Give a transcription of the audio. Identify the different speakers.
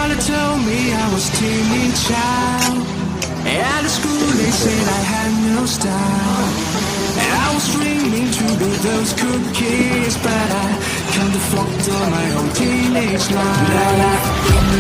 Speaker 1: Mother told me I was teeny child. At the school they said I had no style. And I was dreaming to be those cool kids, but I can't afford my own teenage life.